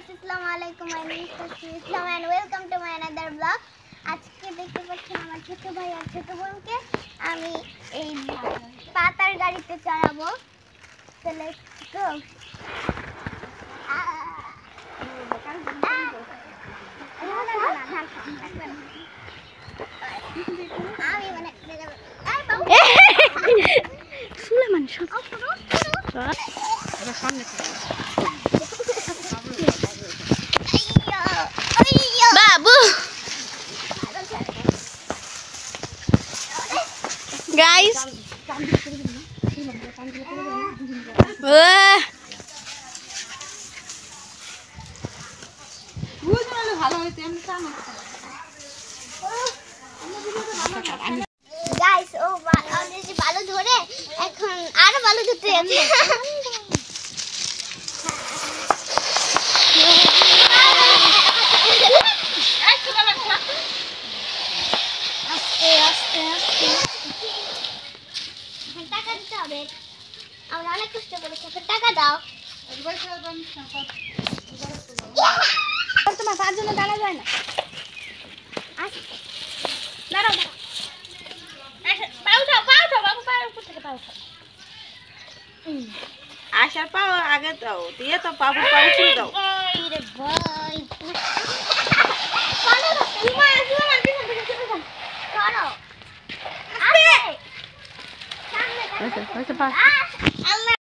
আসসালামু আলাইকুম, my name is Tasfir Islam and welcome to my another vlog. আজকে দেখতে পাচ্ছেন আমার ছোট ভাই আর ছোট বোনকে আমি এই পাতার গাড়িতে চড়াবো। So let's go. আমি মানে সুলেমান সামনে বাবু গাইস গাইস ও অলরেডি বালু ধরে এখন আরো বালু ধরতে যাচ্ছে। টাকা দিতে হবে, আমরা অনেক কষ্ট করেছি, টাকা দাও। তোমার তার জন্য দাঁড়া যায় না। দাঁড়াও আশার পাও আগে দাও, দিয়ে তো বাবু পাও পুরো দাও।